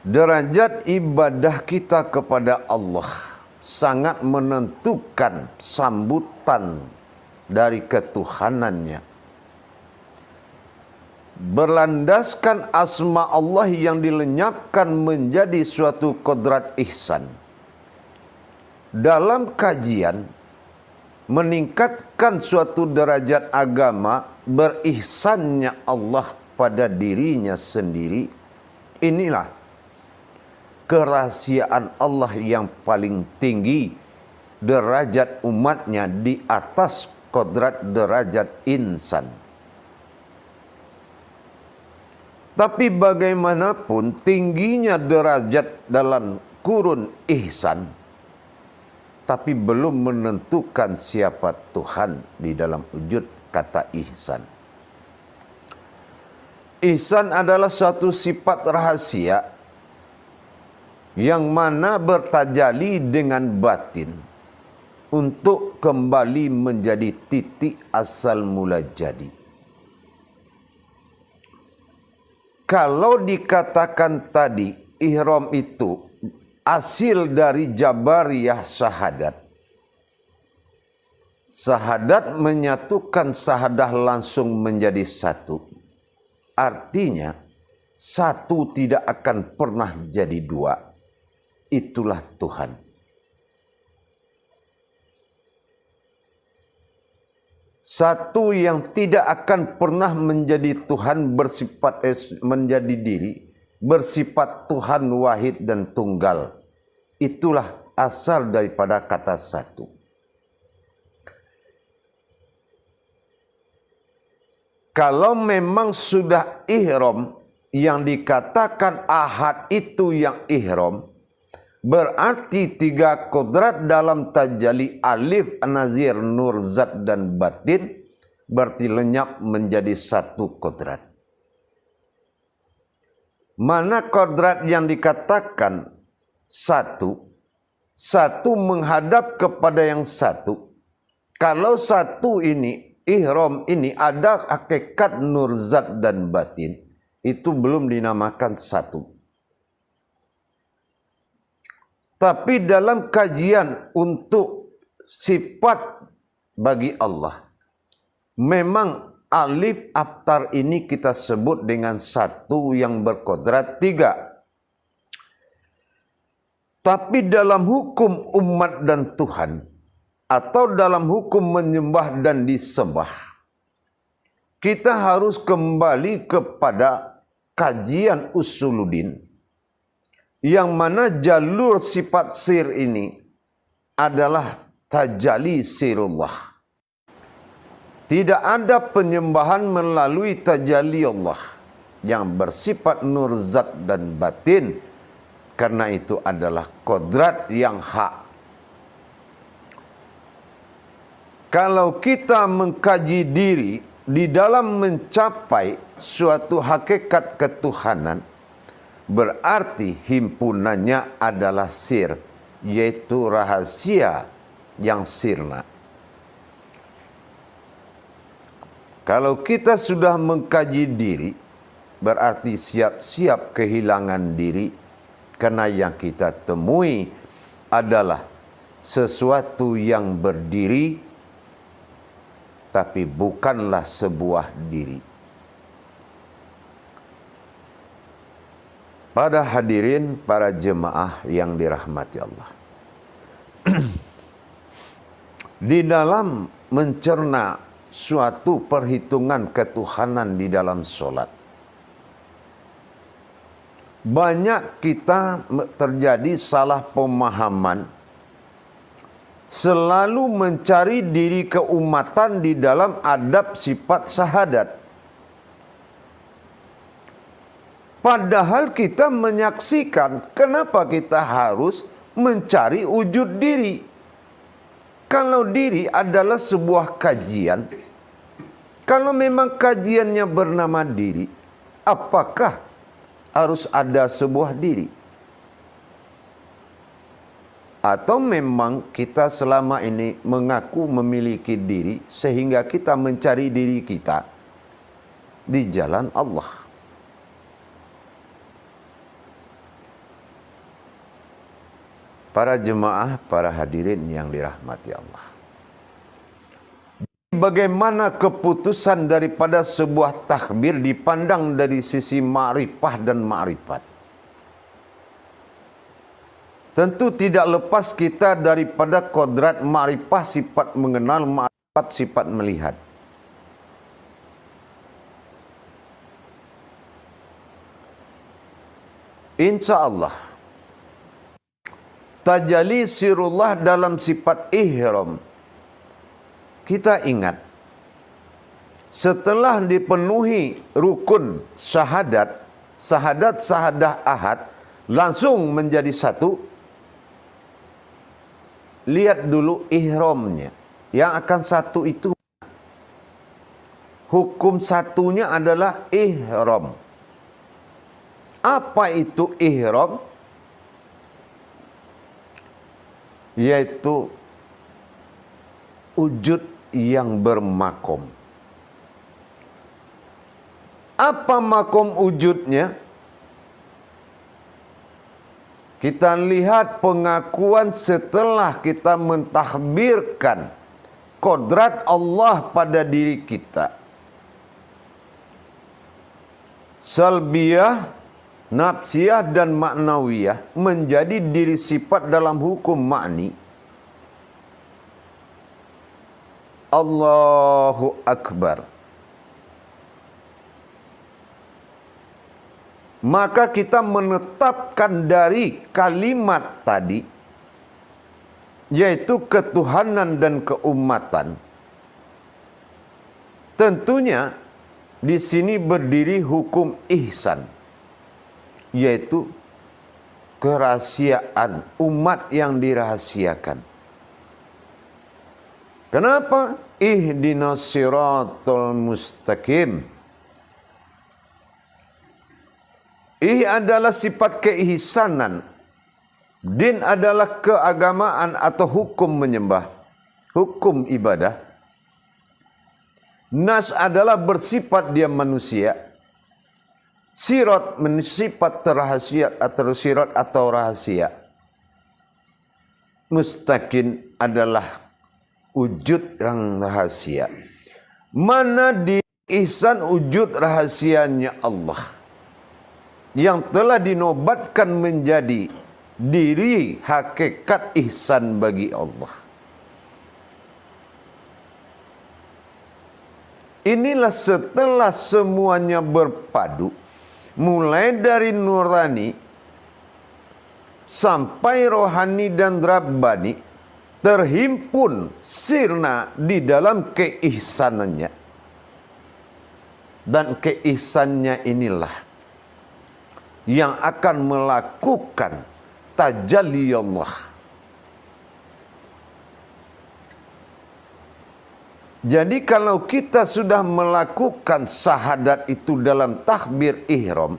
Derajat ibadah kita kepada Allah sangat menentukan sambutan dari ketuhanannya. Berlandaskan asma Allah yang dilenyapkan menjadi suatu kodrat ihsan. Dalam kajian, meningkatkan suatu derajat agama, berihsannya Allah pada dirinya sendiri. Inilah kerahasiaan Allah yang paling tinggi, derajat umatnya di atas kodrat derajat insan. Tapi bagaimanapun tingginya derajat dalam kurun ihsan, tapi belum menentukan siapa Tuhan di dalam wujud kata ihsan. Ihsan adalah suatu sifat rahasia yang mana bertajali dengan batin untuk kembali menjadi titik asal mula jadi. Kalau dikatakan tadi ihram itu hasil dari jabariyah syahadat. Syahadat menyatukan syahadah langsung menjadi satu. Artinya satu tidak akan pernah jadi dua. Itulah Tuhan. Satu yang tidak akan pernah menjadi Tuhan bersifat menjadi diri, bersifat Tuhan wahid dan tunggal. Itulah asal daripada kata satu. Kalau memang sudah ihram, yang dikatakan ahad itu yang ihram, berarti tiga kodrat dalam tajalli alif, nazir, nur, zat dan batin, berarti lenyap menjadi satu kodrat. Mana kodrat yang dikatakan satu, satu menghadap kepada yang satu. Kalau satu ini, ihram ini ada hakikat nur, zat dan batin, itu belum dinamakan satu. Tapi dalam kajian untuk sifat bagi Allah, memang alif aftar ini kita sebut dengan satu yang berkodrat tiga. Tapi dalam hukum umat dan Tuhan, atau dalam hukum menyembah dan disembah, kita harus kembali kepada kajian usuluddin, yang mana jalur sifat sir ini adalah tajalli sirullah. Tidak ada penyembahan melalui tajalli Allah yang bersifat nur, zat dan batin, karena itu adalah kodrat yang hak. Kalau kita mengkaji diri di dalam mencapai suatu hakikat ketuhanan, berarti himpunannya adalah sir, yaitu rahasia yang sirna. Kalau kita sudah mengkaji diri, berarti siap-siap kehilangan diri, karena yang kita temui adalah sesuatu yang berdiri, tapi bukanlah sebuah diri. Para hadirin, para jemaah yang dirahmati Allah. Di dalam mencerna suatu perhitungan ketuhanan di dalam solat, banyak kita terjadi salah pemahaman, selalu mencari diri keumatan di dalam adab sifat syahadat. Padahal kita menyaksikan kenapa kita harus mencari wujud diri. Kalau diri adalah sebuah kajian, kalau memang kajiannya bernama diri, apakah harus ada sebuah diri? Atau memang kita selama ini mengaku memiliki diri sehingga kita mencari diri kita di jalan Allah. Para jemaah, para hadirin yang dirahmati Allah. Bagaimana keputusan daripada sebuah takbir dipandang dari sisi ma'rifah dan ma'rifat? Tentu tidak lepas kita daripada kodrat ma'rifah, sifat mengenal, ma'rifat sifat melihat. Insya Allah, tajalli sirullah dalam sifat ihram. Kita ingat, setelah dipenuhi rukun syahadat, sahadah ahad, langsung menjadi satu. Lihat dulu ihramnya. Yang akan satu itu, hukum satunya adalah ihram. Apa itu ihram? Yaitu wujud yang bermakom. Apa makom wujudnya? Kita lihat pengakuan setelah kita mentahbirkan kodrat Allah pada diri kita. Salbiyah, nafsiyah dan maknawiyah menjadi diri sifat dalam hukum makni. Allahu Akbar. Maka kita menetapkan dari kalimat tadi, yaitu ketuhanan dan keumatan. Tentunya di sini berdiri hukum ihsan, yaitu kerahasiaan umat yang dirahasiakan. Kenapa? Ihdinas siratal mustaqim. Adalah sifat keihsanan. Din adalah keagamaan atau hukum menyembah, hukum ibadah. Nas adalah bersifat dia manusia. Sirat bersifat terrahasia atau sirat atau rahasia. Mustaqim adalah wujud yang rahasia. Mana di ihsan wujud rahasianya Allah yang telah dinobatkan menjadi diri hakikat ihsan bagi Allah. Inilah setelah semuanya berpadu, mulai dari nurani sampai rohani dan rabbani, terhimpun sirna di dalam keihsanannya. Dan keihsannya inilah yang akan melakukan tajalli Allah. Jadi kalau kita sudah melakukan syahadat itu dalam takbir ihram,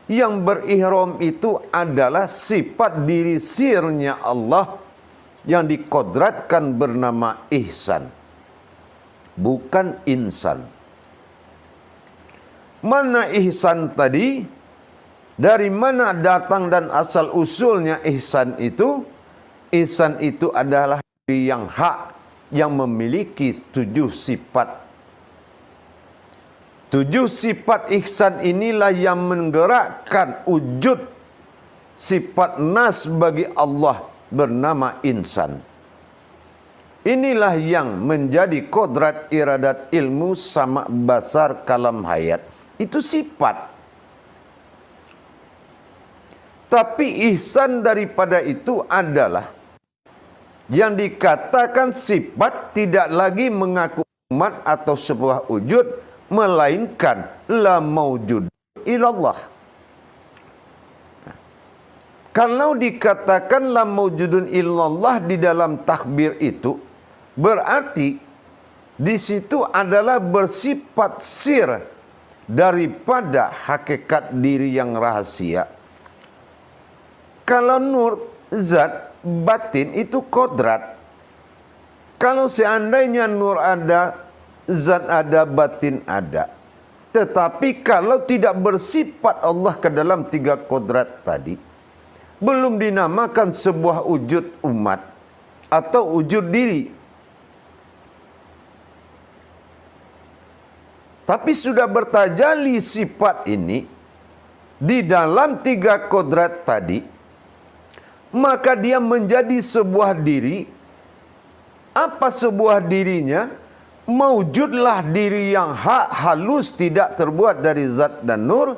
yang berihram itu adalah sifat diri sirnya Allah yang dikodratkan bernama ihsan, bukan insan. Mana ihsan tadi? Dari mana datang dan asal usulnya ihsan itu? Ihsan itu adalah diri yang hak, yang memiliki 7 sifat. 7 sifat ihsan inilah yang menggerakkan wujud sifat nas bagi Allah bernama insan. Inilah yang menjadi kodrat iradat ilmu sama basar kalam hayat. Itu sifat. Tapi ihsan daripada itu adalah yang dikatakan sifat tidak lagi mengaku umat atau sebuah wujud, melainkan la maujud ilallah. Kalau dikatakan la maujudun illallah di dalam takbir itu, berarti di situ adalah bersifat sir daripada hakikat diri yang rahasia. Kalau nur, zat, batin itu kodrat. Kalau seandainya nur ada, zat ada, batin ada. Tetapi kalau tidak bersifat Allah ke dalam 3 kodrat tadi, belum dinamakan sebuah wujud umat atau wujud diri. Tapi sudah bertajali sifat ini di dalam 3 kodrat tadi, maka dia menjadi sebuah diri. Apa sebuah dirinya? Maujudlah diri yang hak, halus, tidak terbuat dari zat dan nur.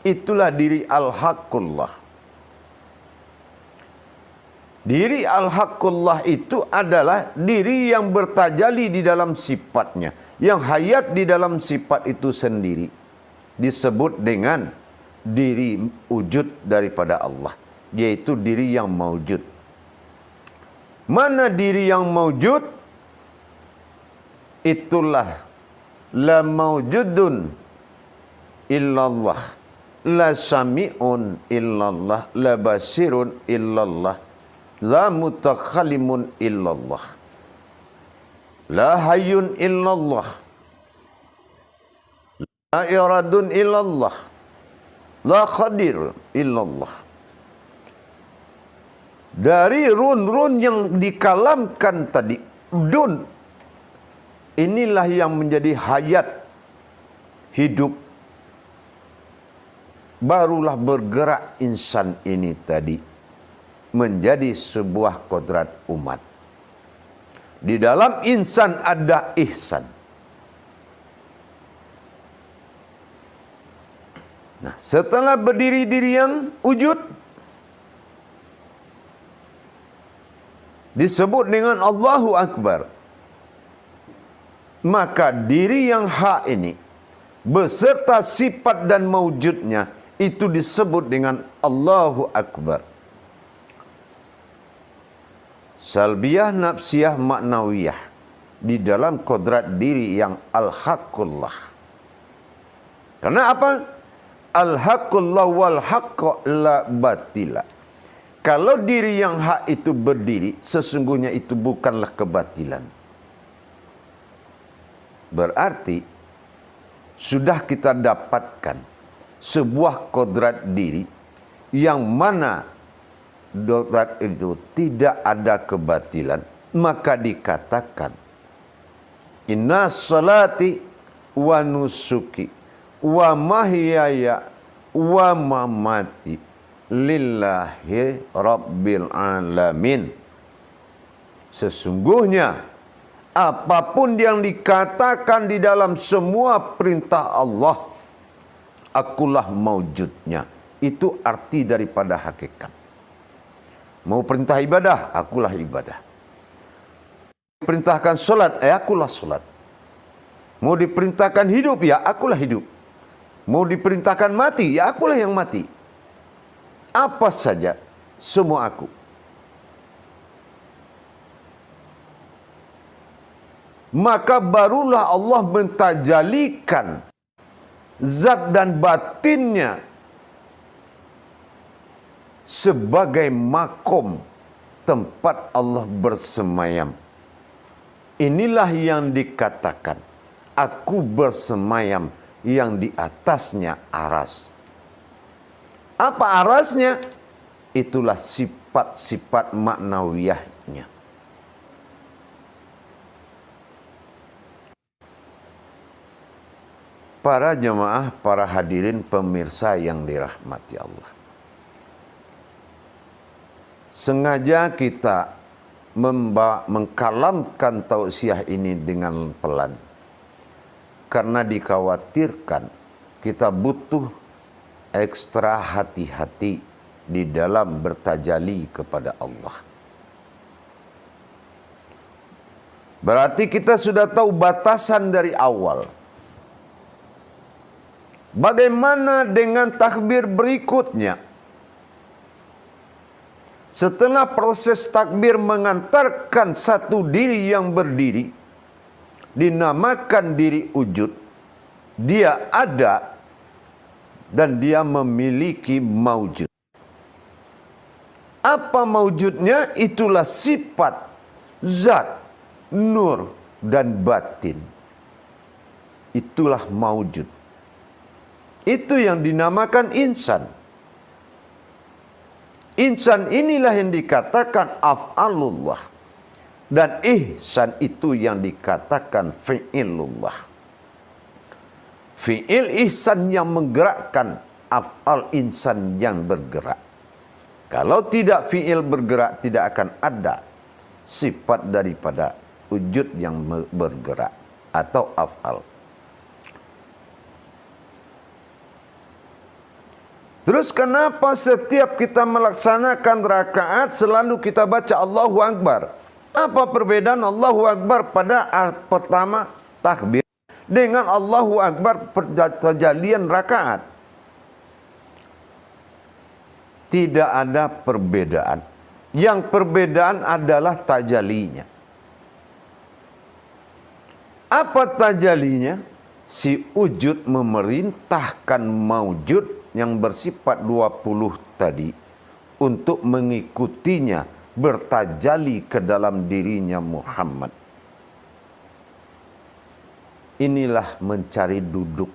Itulah diri al-haqqullah. Diri al-haqqullah itu adalah diri yang bertajali di dalam sifatnya, yang hayat di dalam sifat itu sendiri, disebut dengan diri wujud daripada Allah, yaitu diri yang maujud. Mana diri yang maujud? Itulah la maujudun illallah, la sami'un illallah, la basirun illallah, la mutakhallimun illallah, la hayyun illallah, la iradun illallah, la qadir illallah. Dari run-run yang dikalamkan tadi, dun, inilah yang menjadi hayat hidup. Barulah bergerak insan ini tadi menjadi sebuah kodrat umat. Di dalam insan ada ihsan. Nah, setelah berdiri diri yang wujud, disebut dengan Allahu Akbar. Maka diri yang hak ini beserta sifat dan maujudnya itu disebut dengan Allahu Akbar. Salbiyah, nafsiyah, maknawiyah di dalam kodrat diri yang al-haqqullah. Karena apa? Al-haqqullah wal haqqa la batila. Kalau diri yang hak itu berdiri, sesungguhnya itu bukanlah kebatilan. Berarti sudah kita dapatkan sebuah kodrat diri yang mana kodrat itu tidak ada kebatilan, maka dikatakan inna salati wa nusuki wa mahyaya wa mamati lillahi rabbil alamin. Sesungguhnya apapun yang dikatakan di dalam semua perintah Allah, akulah maujudnya. Itu arti daripada hakikat. Mau perintah ibadah, akulah ibadah. Perintahkan solat, akulah solat. Mau diperintahkan hidup, ya akulah hidup. Mau diperintahkan mati, ya akulah yang mati. Apa saja, semua aku. Maka barulah Allah mentajalikan zat dan batinnya sebagai makom tempat Allah bersemayam. Inilah yang dikatakan aku bersemayam yang di atasnya aras. Apa arasnya? Itulah sifat-sifat maknawiyahnya. Para jemaah, para hadirin pemirsa yang dirahmati Allah. Sengaja kita mengkalamkan tausiah ini dengan pelan. Karena dikhawatirkan kita butuh ekstra hati-hati di dalam bertajali kepada Allah. Berarti kita sudah tahu batasan dari awal. Bagaimana dengan takbir berikutnya? Setelah proses takbir mengantarkan satu diri yang berdiri, dinamakan diri wujud, dia ada dan dia memiliki maujud. Apa maujudnya? Itulah sifat, zat, nur, dan batin. Itulah maujud. Itu yang dinamakan insan. Insan inilah yang dikatakan af'alullah. Dan ihsan itu yang dikatakan fi'ilullah. Fi'il ihsan yang menggerakkan, af'al insan yang bergerak. Kalau tidak fi'il bergerak, tidak akan ada sifat daripada wujud yang bergerak atau af'al. Terus kenapa setiap kita melaksanakan rakaat selalu kita baca Allahu Akbar? Apa perbedaan Allahu Akbar pada pertama takbir dengan Allahu Akbar tajalian rakaat? Tidak ada perbedaan. Yang perbedaan adalah tajalinya. Apa tajalinya? Si wujud memerintahkan maujud yang bersifat 20 tadi untuk mengikutinya bertajali ke dalam dirinya Muhammad. Inilah mencari duduk.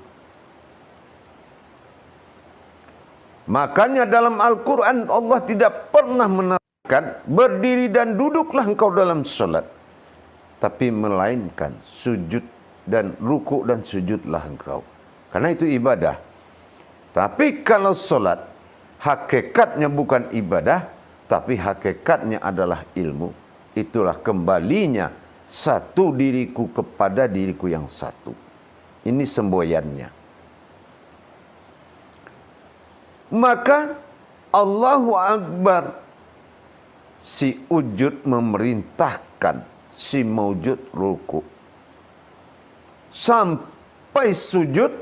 Makanya dalam Al-Quran Allah tidak pernah menerangkan berdiri dan duduklah engkau dalam salat, tapi melainkan sujud dan ruku dan sujudlah engkau. Karena itu ibadah. Tapi kalau solat, hakikatnya bukan ibadah, tapi hakikatnya adalah ilmu. Itulah kembalinya satu diriku kepada diriku yang satu. Ini semboyannya. Maka Allahu Akbar, si wujud memerintahkan si maujud ruku. Sampai sujud,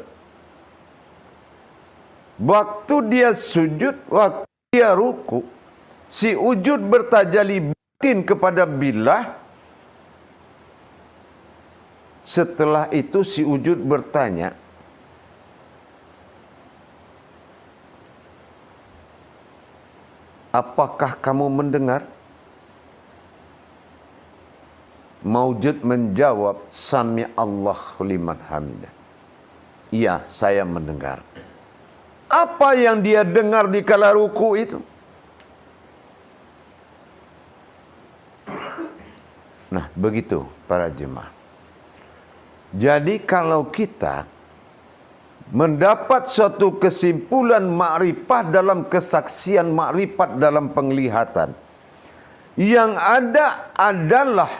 waktu dia sujud, waktu dia ruku, si wujud bertajali batin kepada billah. Setelah itu si wujud bertanya, apakah kamu mendengar? Maujud menjawab, Sami Allahu liman hamidah. Iya, saya mendengar. Apa yang dia dengar di kala ruku itu? Nah, begitu para jemaah. Jadi kalau kita mendapat suatu kesimpulan makrifat dalam kesaksian, makrifat dalam penglihatan, yang ada adalah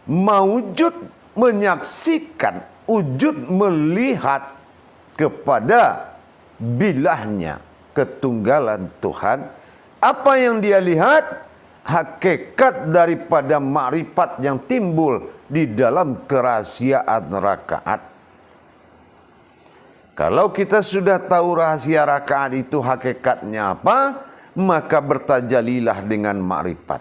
maujud menyaksikan, wujud melihat kepada bilahnya ketunggalan Tuhan. Apa yang dia lihat? Hakikat daripada makrifat yang timbul di dalam kerahasiaan rakaat. Kalau kita sudah tahu rahasia rakaat itu hakikatnya apa, maka bertajalilah dengan makrifat.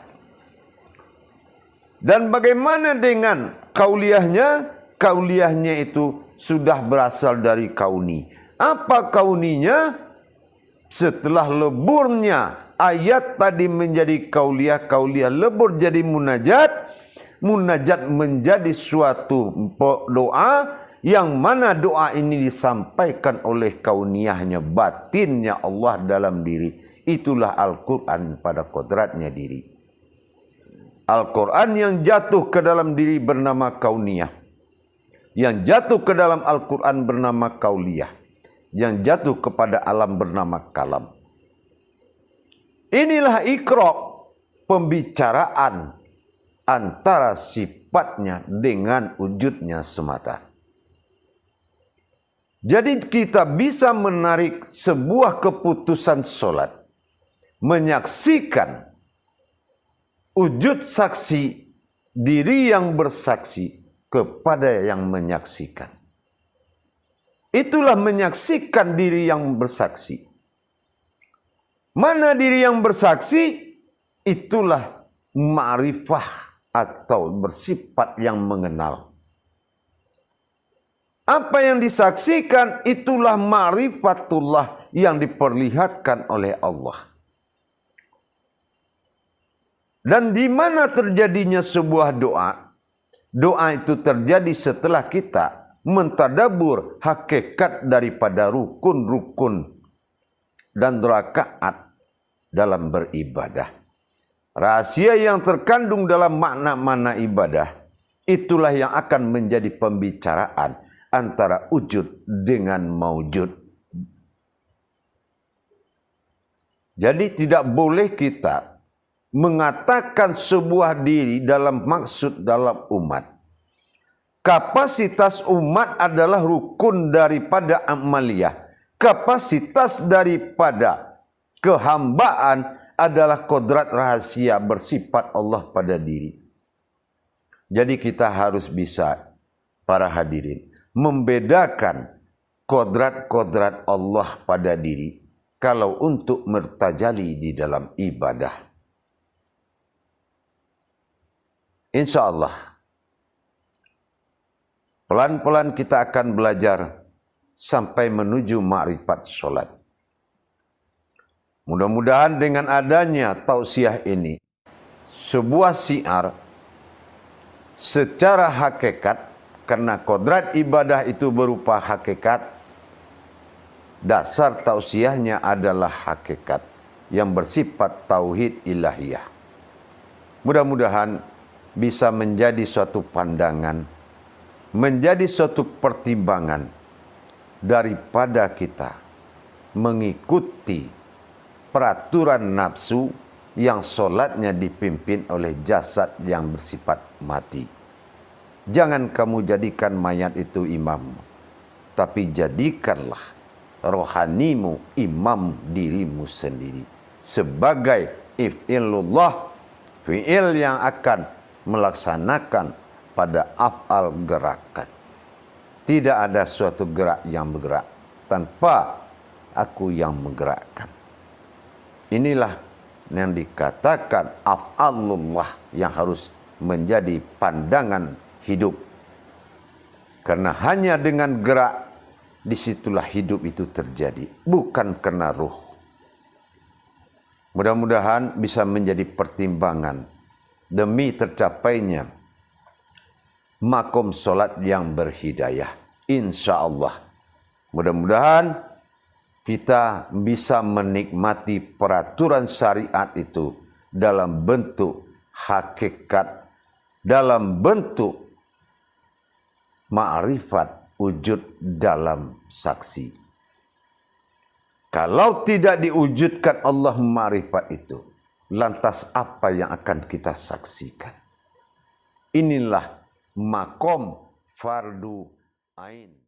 Dan bagaimana dengan kauliyahnya? Kauliyahnya itu sudah berasal dari kauni. Apa kauninya? Setelah leburnya ayat tadi menjadi kauliyah, kauliyah lebur jadi munajat, munajat menjadi suatu doa, yang mana doa ini disampaikan oleh kauniyahnya, batinnya Allah dalam diri. Itulah Al-Quran pada kodratnya diri. Al-Quran yang jatuh ke dalam diri bernama kauniyah. Yang jatuh ke dalam Al-Quran bernama kauliyah. Yang jatuh kepada alam bernama kalam. Inilah ikra, pembicaraan antara sifatnya dengan wujudnya semata. Jadi kita bisa menarik sebuah keputusan solat, menyaksikan wujud saksi, diri yang bersaksi kepada yang menyaksikan. Itulah menyaksikan diri yang bersaksi. Mana diri yang bersaksi? Itulah ma'rifah atau bersifat yang mengenal. Apa yang disaksikan? Itulah ma'rifatullah yang diperlihatkan oleh Allah. Dan di mana terjadinya sebuah doa? Doa itu terjadi setelah kita mentadabur hakikat daripada rukun-rukun dan rakaat dalam beribadah. Rahasia yang terkandung dalam makna-makna ibadah, itulah yang akan menjadi pembicaraan antara wujud dengan maujud. Jadi tidak boleh kita mengatakan sebuah diri dalam maksud dalam umat. Kapasitas umat adalah rukun daripada amaliyah. Kapasitas daripada kehambaan adalah kodrat rahasia bersifat Allah pada diri. Jadi kita harus bisa, para hadirin, membedakan kodrat-kodrat Allah pada diri kalau untuk mertajali di dalam ibadah. Insya Allah, pelan-pelan kita akan belajar sampai menuju ma'rifat sholat. Mudah-mudahan dengan adanya tausiah ini, sebuah syiar secara hakikat, karena kodrat ibadah itu berupa hakikat, dasar tausiahnya adalah hakikat yang bersifat tauhid ilahiyah. Mudah-mudahan bisa menjadi suatu pandangan, menjadi suatu pertimbangan daripada kita mengikuti peraturan nafsu yang solatnya dipimpin oleh jasad yang bersifat mati. Jangan kamu jadikan mayat itu imam, tapi jadikanlah rohanimu imam dirimu sendiri. Sebagai if'ilullah, fi'il yang akan melaksanakan pada af'al gerakan. Tidak ada suatu gerak yang bergerak tanpa aku yang menggerakkan. Inilah yang dikatakan af'alullah yang harus menjadi pandangan hidup. Karena hanya dengan gerak, disitulah hidup itu terjadi, bukan karena ruh. Mudah-mudahan bisa menjadi pertimbangan demi tercapainya makom solat yang berhidayah. Insya Allah. Mudah-mudahan kita bisa menikmati peraturan syariat itu dalam bentuk hakikat, dalam bentuk ma'rifat, wujud dalam saksi. Kalau tidak diwujudkan Allah ma'rifat itu, lantas apa yang akan kita saksikan? Inilah makom fardu ain.